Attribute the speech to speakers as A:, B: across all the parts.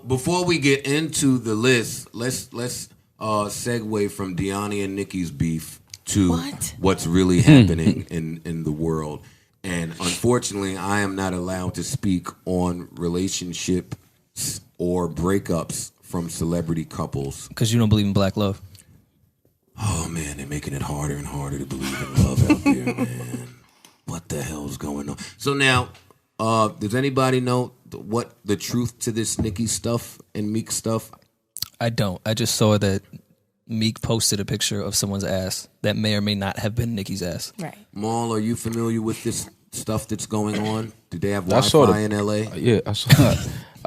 A: before we get into the list, let's segue from Deani and Nicki's beef to what's really happening in the world. And unfortunately, I am not allowed to speak on relationships or breakups from celebrity couples.
B: Because you don't believe in black love.
A: Oh, man, they're making it harder and harder to believe in love out there, man. What the hell's going on? So now, does anybody know what the truth to this Nicki stuff and Meek stuff?
B: I don't. I just saw that Meek posted a picture of someone's ass that may or may not have been Nicki's ass.
C: Right.
A: Maul, are you familiar with this stuff that's going on? Did they have Wi-Fi in L.A.?
D: Yeah, I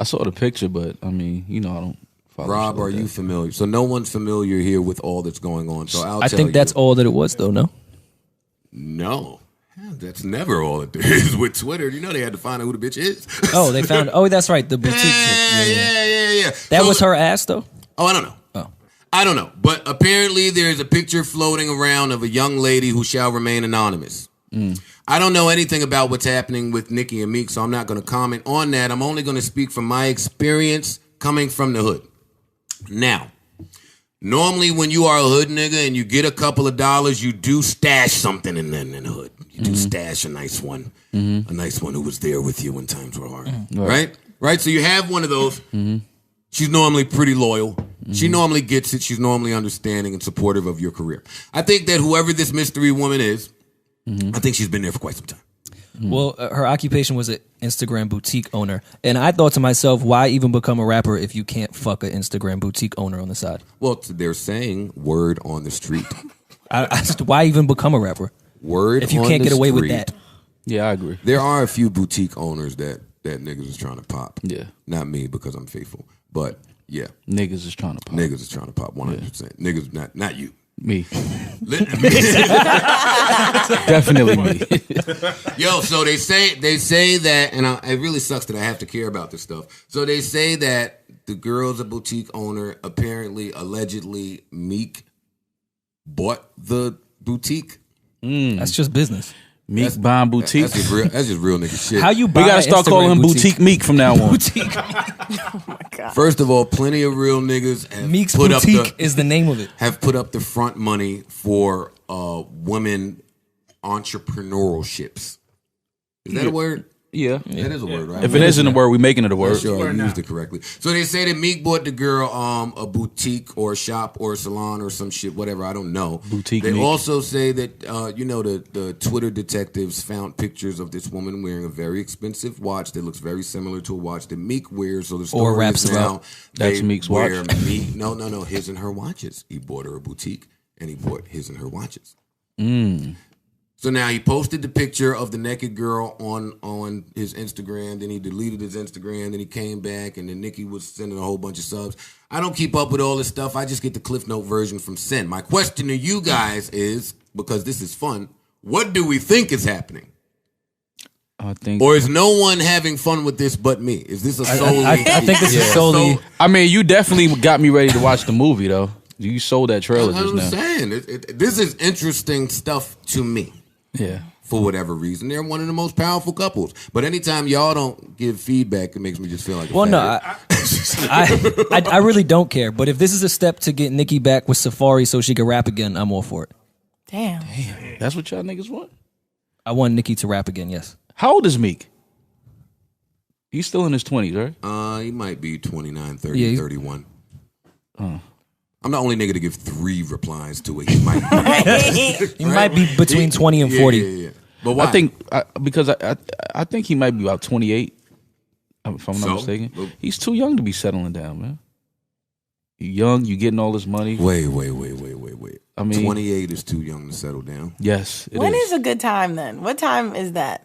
D: saw the picture, but I mean, I don't follow.
A: Rob, are you familiar? So no one's familiar here with all that's going on. So I
B: think that's all that it was, though. No.
A: No. That's never all it is with Twitter. You know they had to find out who the bitch is.
B: Oh, they found. Oh, that's right. The boutique.
A: Yeah.
B: That was her ass, though.
A: Oh, I don't know. I don't know. But apparently there's a picture floating around of a young lady who shall remain anonymous. I don't know anything about what's happening with Nicki and Meek, so I'm not going to comment on that. I'm only going to speak from my experience coming from the hood. Now, normally when you are a hood nigga and you get a couple of dollars, you do stash something in the hood. You do stash a nice one. A nice one who was there with you when times were hard. Right? So you have one of those. She's normally pretty loyal. She normally gets it. She's normally understanding and supportive of your career. I think that whoever this mystery woman is, I think she's been there for quite some time.
B: Well, her occupation was an Instagram boutique owner. And I thought to myself, why even become a rapper if you can't fuck an Instagram boutique owner on the side?
A: Well, they're saying word on the street.
B: Why even become a rapper?
A: Word
B: if you
A: on
B: can't
A: the
B: get away
A: street.
B: with that.
D: Yeah, I agree.
A: There are a few boutique owners that niggas is trying to pop.
D: Yeah.
A: Not me because I'm faithful. But yeah.
D: Niggas is trying to pop.
A: Niggas is trying to pop 100%. Yeah. Niggas, not you.
D: Me. Definitely me.
A: Yo, so they say that, and it really sucks that I have to care about this stuff. So they say that the girl's a boutique owner. Apparently, allegedly, Meek bought the boutique.
B: That's just business.
D: Meek buying boutique.
A: That's just real nigga shit.
B: How you buy
D: we gotta start calling him boutique Meek from now on.
B: Boutique.
C: Oh my God.
A: First of all, plenty of real niggas have
B: Meek's
A: put
B: boutique
A: up
B: is the name of it.
A: Have put up the front money for women entrepreneurships. Is that a word?
D: Yeah.
A: That is a word, right?
D: If it isn't a word, we're making it a word.
A: Sure, I used it correctly. So they say that Meek bought the girl a boutique or a shop or a salon or some shit, whatever, I don't know.
D: Boutique
A: They
D: Meek.
A: also say that, the Twitter detectives found pictures of this woman wearing a very expensive watch that looks very similar to a watch that Meek wears. So the story
B: raps
A: is now
B: about.
D: That's Meek's watch?
A: Meek, no, his and her watches. He bought her a boutique and he bought his and her watches. So now he posted the picture of the naked girl on his Instagram. Then he deleted his Instagram. Then he came back, and then Nicki was sending a whole bunch of subs. I don't keep up with all this stuff. I just get the Cliff Note version from Sin. My question to you guys is, because this is fun, what do we think is happening? Or is no one having fun with this but me? Is this a solely...
B: I think this is solely...
D: I mean, you definitely got me ready to watch the movie, though. You sold that trailer just now.
A: I'm saying. This is interesting stuff to me.
D: Yeah.
A: For whatever reason. They're one of the most powerful couples. But anytime y'all don't give feedback, it makes me just feel like a
B: I really don't care. But if this is a step to get Nicki back with Safari so she can rap again, I'm all for it.
C: Damn.
D: That's what y'all niggas want?
B: I want Nicki to rap again, yes.
D: How old is Meek? He's still in his 20s, right?
A: He might be 29, 30, 31. I'm the only nigga to give 3 replies to it. He might be.
B: He might be between 20 and 40.
A: Yeah. But why?
D: I think because I think he might be about 28, if I'm not mistaken. He's too young to be settling down, man. You young, you getting all this money.
A: Wait.
D: I mean,
A: 28 is too young to settle down.
D: Yes.
C: When is a good time then? What time is that?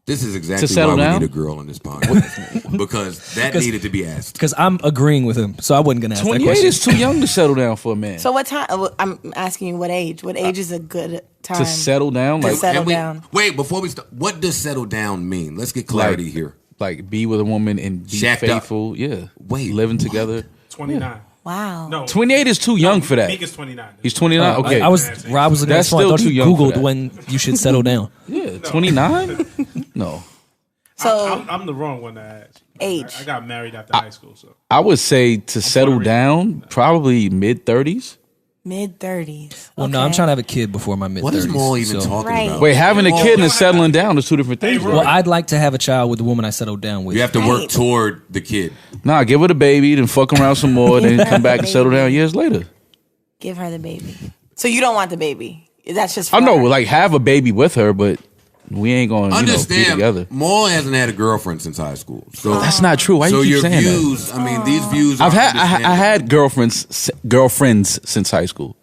A: This is exactly
D: settle
A: why
D: down?
A: we need a girl on this podcast. because that needed to be asked.
B: Because I'm agreeing with him, so I wasn't going to ask that
D: 28
B: question.
D: is too young to settle down for a man.
C: So what time? I'm asking you what age. What age is a good time
D: to settle down?
C: To
D: Like
C: settle down.
A: Wait, before we start, what does settle down mean? Let's get clarity here.
D: Like be with a woman and be
A: Shacked
D: faithful.
A: up.
D: Yeah.
A: Wait,
D: living
A: what?
D: together.
E: 29.
D: Yeah.
C: Wow.
E: No,
D: 28 is too young for that.
E: Meek is 29.
D: He's 29. Okay.
B: Rob was looking at
D: That's
B: his phone. I
D: still
B: thought
D: too
B: he
D: young for
B: Googled
D: that.
B: when you should settle down.
D: Yeah. 29? No.
C: So
E: I'm the wrong one to ask.
C: Age.
E: I got married after high school, so
D: I would say to settle down, probably mid-30s.
C: mid-30s.
B: Well, no, I'm trying to have a kid before my mid-30s.
A: What is Maul even talking
C: Right.
A: about?
D: Wait, having a kid and settling down is two different things.
E: Hey,
D: bro.
B: Well, I'd like to have a child with the woman I settled down with.
A: You have to work toward the kid.
D: Nah, give her the baby, then fuck around some more, then come back and settle down years later.
C: Give her the baby. So you don't want the baby. That's just
D: I know,
C: for her.
D: like have a baby with her, but we ain't going to be together.
A: Understand, Maul hasn't had a girlfriend since high school. So
D: That's not true. Why
A: so
D: you keep
A: your
D: saying
A: views, I mean, these views
D: that?
A: are
D: I had girlfriends since high school.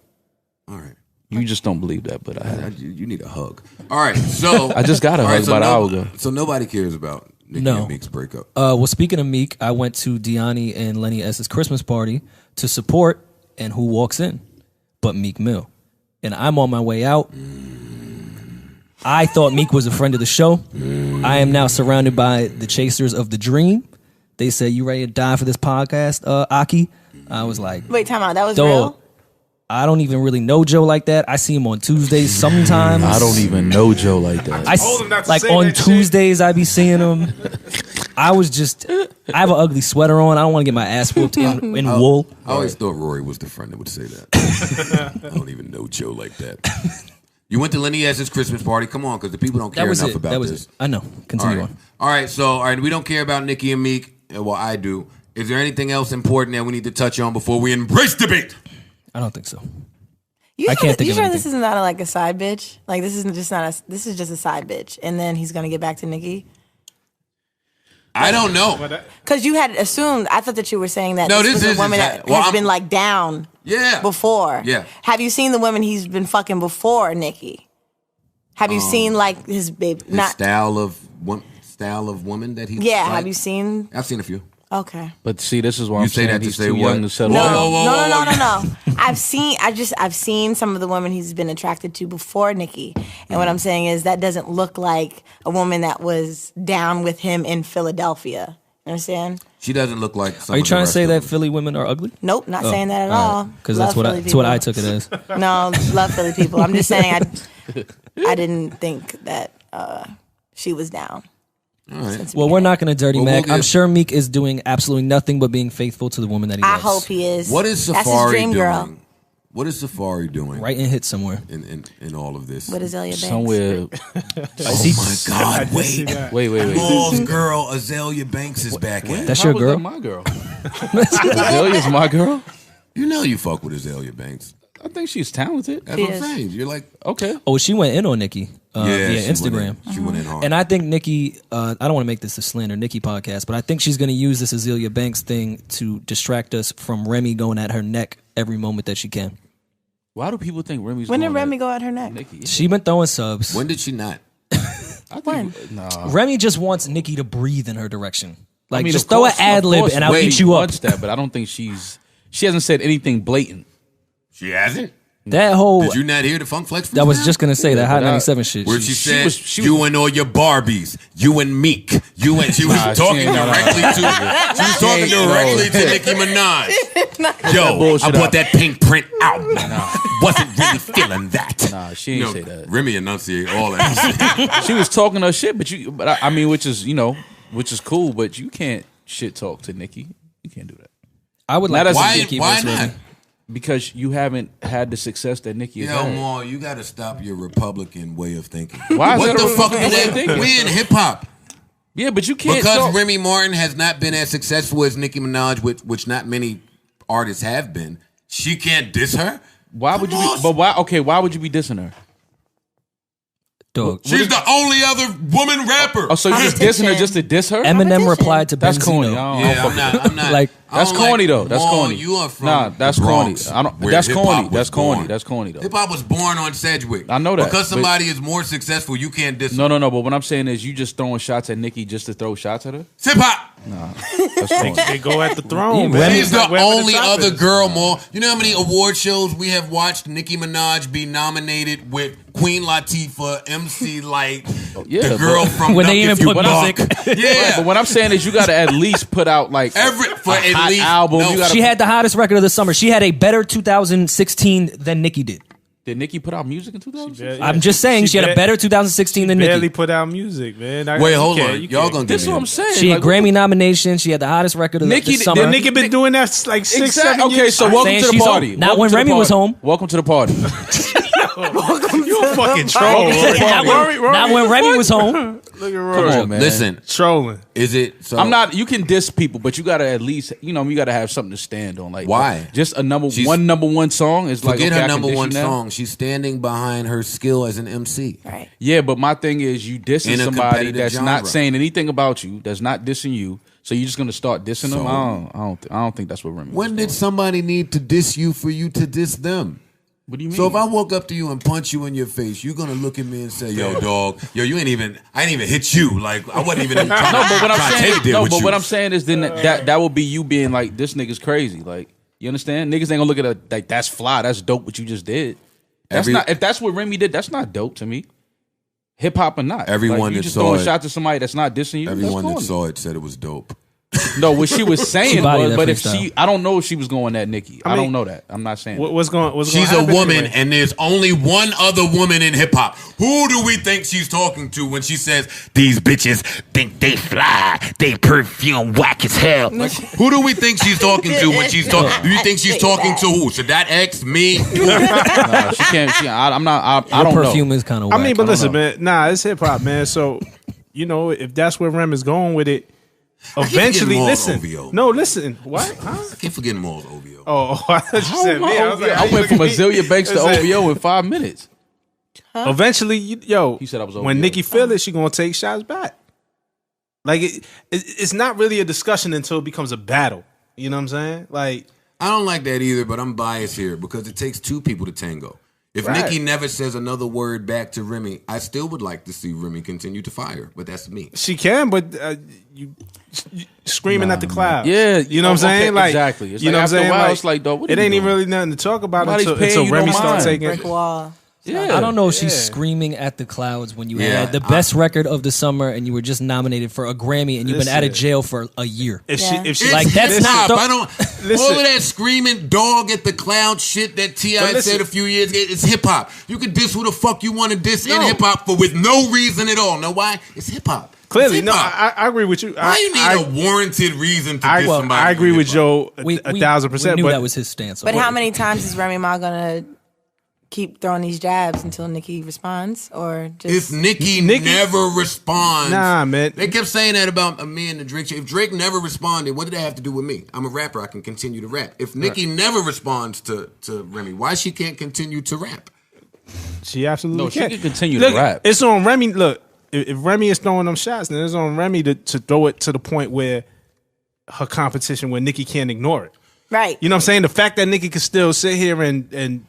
A: All right.
D: You just don't believe that, but I had.
A: You need a hug. All right, so
D: I just got a hug about an hour ago.
A: So nobody cares about Nicki
B: No.
A: and Meek's breakup.
B: Well, speaking of Meek, I went to Deani and Lenny S's Christmas party to support, and who walks in? But Meek Mill. And I'm on my way out. I thought Meek was a friend of the show. I am now surrounded by the chasers of the dream. They say, "You ready to die for this podcast, Aki?" I was like,
C: Wait, time out. That was
B: "Dog,
C: real?
B: I don't even really know Joe like that. I see him on Tuesdays sometimes.
D: I don't even know Joe like that.
E: told him not to
B: like
E: say
B: on
E: that shit.
B: Tuesdays, I be seeing him. I have an ugly sweater on. I don't want to get my ass whooped in wool.
A: I always thought Rory was the friend that would say that. I don't even know Joe like that. You went to Lenny S's Christmas party. Come on, because the people don't care
B: That was
A: enough
B: it.
A: about
B: That was
A: this.
B: it. I know. Continue
A: All right. All right, we don't care about Nicki and Meek. Well, I do. Is there anything else important that we need to touch on before we embrace debate?
B: I don't think so.
C: You
B: I can't think
C: you
B: of
C: sure
B: anything.
C: this isn't like a side bitch? Like this isn't just not a. This is just a side bitch, and then he's gonna get back to Nicki.
A: I don't know.
C: Because you had assumed. I thought that you were saying that
A: No,
C: this
A: this
C: was
A: is
C: a woman
A: exact-
C: that
A: well,
C: has
A: I'm-
C: been like down
A: Yeah.
C: before.
A: Yeah.
C: Have you seen the women he's been fucking before Nicki? Have you seen like his baby?
A: His style of woman that he's
C: Yeah.
A: like?
C: Have you seen?
A: I've seen a few.
C: Okay.
D: But see, this is why
A: You
D: I'm
A: say
D: saying
A: that to
D: he's
A: say
D: too
A: what?
D: young to settle
C: No,
D: down.
C: no. I've seen some of the women he's been attracted to before Nicki, and what I'm saying is that doesn't look like a woman that was down with him in Philadelphia. You understand?
A: She doesn't look like. Some
B: Are you
A: of the
B: trying to
A: rest
B: say
A: of
B: that
A: them.
B: Philly women are ugly?
C: Nope, not saying that at all.
B: Because
C: Love
B: that's what
C: Philly
B: that's what I
C: people.
B: took it as.
C: No, love Philly people. I'm just saying I didn't think that she was down.
A: All right.
B: Well, we're not going to dirty
A: Well,
B: Mac.
A: we'll
B: I'm
A: get-
B: sure Meek is doing absolutely nothing but being faithful to the woman that he
C: I
B: loves.
C: hope he is.
A: What is
C: That's his
A: Safari
C: dream
A: doing?
C: girl.
A: What is Safari doing
B: Right and hit somewhere.
A: in all of this?
C: What is Azalea Banks?
D: Somewhere.
A: Oh my God! Wait.
D: Wait.
A: Maul's girl Azalea Banks is back at.
B: That's
D: How
B: your
D: was
B: girl?
D: that my girl. Azalea's my girl.
A: You know you fuck with Azalea Banks.
D: I think she's talented.
A: That's
C: She
A: what I'm
C: is.
A: saying. You're like,
D: Okay.
B: Oh, she went in on Nicki via
A: she
B: Instagram.
A: She went in hard.
B: And I think Nicki, I don't want to make this a slander Nicki podcast, but I think she's going to use this Azalea Banks thing to distract us from Remy going at her neck every moment that she can.
D: Why do people think Remy's
C: When did
D: going
C: Remy
D: at
C: go at her neck?
D: Nicki?
B: She been throwing subs.
A: When did she not?
C: When?
B: Remy just wants Nicki to breathe in her direction. Like,
D: I mean,
B: just
D: of
B: throw an
D: course-
B: ad
D: of
B: lib
D: course
B: and I'll
D: Remy
B: eat you up.
D: wants that, but I don't think she hasn't said anything blatant.
A: She hasn't.
B: That whole,
A: Did you not hear the Funk Flex?
B: I was
A: freestyle?
B: just going to say that Hot
D: but I-
B: 97 shit.
A: Where she said,
D: was-
A: "You and all your Barbies, you and Meek, you and." She was
D: Nah, she
A: talking
D: ain't- no.
A: directly to. She was talking
D: ain't-
A: directly
D: no.
A: to Nicki Minaj. Yo, I
D: bullshit
A: bought
D: out.
A: that pink print out. Wasn't really feeling that.
D: Nah, she ain't say that.
A: Remy enunciate all that.
D: She was talking her shit, but I mean, which is cool, but you can't shit talk to Nicki. You can't do that
B: I would
D: Now
B: like
D: that's-
B: to see Nicki
A: Why
B: versus
A: not?
B: Remy.
D: because you haven't had the success that Nicki has
A: Yo,
D: had.
A: Maul, you got to stop your Republican way of thinking.
D: Why is
A: What
D: that
A: the
D: a
A: fuck
D: Republican
A: is
D: way of
A: that?
D: thinking?
A: We in hip hop.
D: Yeah, but you can't
A: Because
D: talk.
A: Remy Martin has not been as successful as Nicki Minaj, which not many artists have been. She can't diss her.
D: Why would you?
A: Come on.
D: But why? Okay, why would you be dissing her?
B: Dog.
A: She's the only other woman rapper.
D: Oh, so you just dissing her just to diss her?
B: Eminem
C: Competition.
B: replied to
D: That's
B: Benzino.
D: corny.
A: I'm not.
B: Like,
A: I
D: That's
A: don't
D: corny
A: like,
D: though. That's
A: Maul,
D: corny.
A: You are from
D: Nah, that's
A: the
D: corny.
A: Bronx,
D: I don't.
A: where
D: That's
A: hip-hop
D: corny.
A: was
D: That's corny.
A: born.
D: That's corny though.
A: Hip hop was born on Sedgwick.
D: I know that,
A: Because
D: but-
A: somebody is more successful, you can't diss
D: No,
A: them.
D: no. But what I'm saying is, you just throwing shots at Nicki just to throw shots at her.
A: Hip hop.
D: That's corny.
E: They go at the throne.
B: Yeah,
E: man.
A: She's the
E: Like, wherever
A: only
E: top
A: other
E: is.
A: girl, Maul. You know how many award shows we have watched Nicki Minaj be nominated with Queen Latifah, MC Light,
D: yeah,
A: the girl
D: but-
A: from
B: When they
A: Duck
B: even
A: If You
B: put
A: Buck.
B: music.
A: Yeah.
D: Right, but what I'm saying is, you got to at least put out like
A: For
D: a
A: at
D: hot
A: least
D: album.
A: no,
D: You gotta,
B: She had the hottest record of the summer. She had a better 2016 than Nicki did.
D: Did Nicki put out music in 2016?
B: I'm just saying she had a better 2016 than
E: barely
B: Nicki.
E: put out music, man.
A: Wait, hold on. Y'all gonna
D: This
A: get
D: is what
A: me.
D: I'm saying.
B: She had
D: Like,
B: Grammy nominations. She had the hottest record of
D: Nicki-
B: the summer.
E: Nicki been doing that like 6, 7
D: Okay,
E: years.
D: so
B: I'm
D: welcome
B: saying
D: to the
B: she's
D: party.
B: home. Not
D: Welcome
B: when
D: to the
B: Remy was
D: party.
B: home.
D: Welcome to the party.
E: You a fucking troll.
B: Not when Remy was home.
E: Look at
D: Come
E: Rory.
D: on, man.
A: Listen,
E: Trolling.
A: is it? So
D: I'm not. You can diss people, but you gotta at least, you gotta have something to stand on. Like
A: Why?
D: Just a number
A: She's-
D: one song is like
A: Forget
D: okay,
A: her
D: I can
A: number
D: diss
A: one
D: you now.
A: song. She's standing behind her skill as an MC.
C: Right.
D: Yeah, but my thing is, you dissing
A: In a
D: somebody
A: competitive
D: that's
A: genre.
D: not saying anything about you, that's not dissing you. So you're just gonna start dissing them?
A: So-
D: I don't think that's what Remy.
A: When
D: was
A: did
D: doing.
A: somebody need to diss you for you to diss them?
D: What do you mean?
A: So if I walk up to you and punch you in your face, you're gonna look at me and say, "Yo, dog, yo, I ain't even hit you. Like I wasn't even trying,
D: no, but what I'm
A: trying to
D: saying,
A: take it there
D: no,
A: with
D: but
A: you."
D: what I'm saying is then that will be you being like, this nigga's crazy. Like, you understand? Niggas ain't gonna look at it like that's fly, that's dope what you just did. That's not, if that's what Remy did, that's not dope to me. Hip hop or not.
A: Everyone
D: like, you
A: that
D: just
A: saw
D: throwing
A: it-
D: shots at somebody that's not dissing you.
A: Everyone
D: that's
A: that saw it said it was dope.
D: No, what she was saying
B: She bodied
D: was,
B: that
D: but if
B: freestyle.
D: I don't know if she was going at Nicki. I
E: mean,
D: don't know that. I'm not saying that.
E: What's going?
A: She's a
E: happen
A: woman,
E: anyway?
A: and there's only one other woman in hip hop. Who do we think she's talking to when she says these bitches think they fly, they perfume whack as hell? Like, who do we think she's talking to when she's talking? Do you think she's talking to who? Should that X me?
D: No, she can't. I'm not. I
B: Her
D: don't
B: perfume
D: know.
B: is kind of
E: I mean, but listen,
D: know.
E: man. Nah, it's hip hop, man. So, if that's where Rem is going with it, eventually,
A: forgetting
E: listen.
A: OVO.
E: No, listen. What? Huh?
A: I keep forgetting Maul's OVO.
E: Oh, I thought you said me. I was like,
D: I went from Azalea Banks to
E: Listen,
D: OVO in 5 minutes.
E: Eventually,
D: He said I was
E: when
D: OVO.
E: Nicki feel it, she gonna take shots back. Like it's not really a discussion until it becomes a battle. You know what I'm saying? Like,
A: I don't like that either, but I'm biased here because it takes two people to tango. If
E: Right.
A: Nicki never says another word back to Remy, I still would like to see Remy continue to fire, but that's me.
E: she can, but you screaming at the clouds.
D: Yeah,
E: you know what I'm
D: okay,
E: saying? Like,
D: exactly. It's
E: you know
D: like
E: what I'm
D: after a
E: saying?
D: while,
E: Like,
D: it's like, dog, what
E: it
D: are you
E: ain't even
D: doing?
E: really nothing to talk about
D: Nobody's
E: until
D: paying you no
E: Remy starts
D: mind.
E: taking.
C: Brick wall.
D: Yeah.
B: I don't know if she's
E: Yeah.
B: screaming at the clouds when you
A: Yeah,
B: had the best record of the summer and you were just nominated for a Grammy and you've been out of
E: Listen.
B: jail for a year.
E: If
C: Yeah.
E: she, if she,
A: It's
B: Like, that's
A: hip
B: not-
A: hop. I don't.
E: Listen.
A: All of that screaming dog at the cloud shit that T.I.
E: But listen.
A: said a few years ago. It's hip hop. You can diss who the fuck you want to diss in
E: No.
A: hip hop for with no reason at all. Know why? It's hip hop.
E: clearly,
A: It's
E: no,
A: hip-hop.
E: I agree with you.
A: Why you need a warranted reason to diss somebody?
E: I agree
A: in
E: with
A: hip-hop?
E: Joe
B: We
E: 1,000%.
B: knew
E: But
B: that was his stance.
C: But how many times is Remy Ma gonna keep throwing these jabs until Nicki responds, or just
A: If Nicki
E: Nicki-
A: never responds,
E: Nah, man.
A: They kept saying that about me and the Drake show. If Drake never responded, what did that have to do with me? I'm a rapper. I can continue to rap. If Nicki never responds to Remy, why she can't continue to rap?
E: she absolutely
D: No, she
E: can.
D: can continue
E: Look,
D: to rap.
E: It's on Remy. Look, if Remy is throwing them shots, then it's on Remy to throw it to the point where her competition, where Nicki can't ignore it.
C: right?
E: You know what I'm saying? The fact that Nicki can still sit here and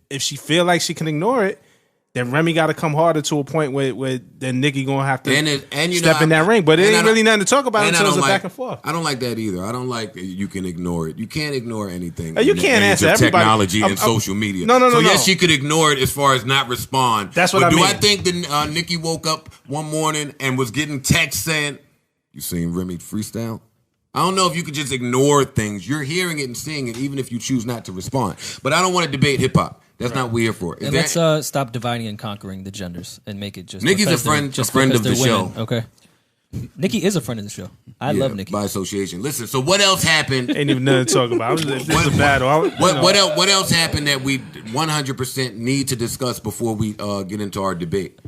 E: if she feel like she can ignore it, then Remy got to come harder to a point where then Nicki gonna have to
A: And you
E: step
A: know,
E: in that ring. But it
A: and I
E: ain't
A: don't-
E: really nothing to talk about
A: and I
E: until it's a
A: don't
E: back and forth.
A: I don't like that either. I don't like that you can ignore it. You can't ignore anything.
E: You
A: in the
E: can't
A: age
E: answer
A: of
E: everybody.
A: technology and
E: I'm-
A: social media.
E: No,
A: So
E: no.
A: yes, she could ignore it as far as not respond.
E: That's what
A: but
E: I
A: do
E: mean.
A: I think that Nicki woke up one morning and was getting texts saying, "You seen Remy freestyle?" I don't know if you could just ignore things. You're hearing it and seeing it, even if you choose not to respond. But I don't want to debate hip hop. That's not what we're here for. Is
B: And
A: that-
B: let's stop dividing and conquering the genders and make it just
A: Nicki's
B: because
A: a friend-
B: they're- just
A: a friend
B: because
A: of the
B: they're women.
A: show.
B: Okay. Nicki is a friend of the show. I
A: Yeah,
B: love Nicki.
A: by association. Listen, so what else happened?
E: Ain't even nothing to talk about. This is a battle.
A: What else happened that we 100% need to discuss before we get into our debate?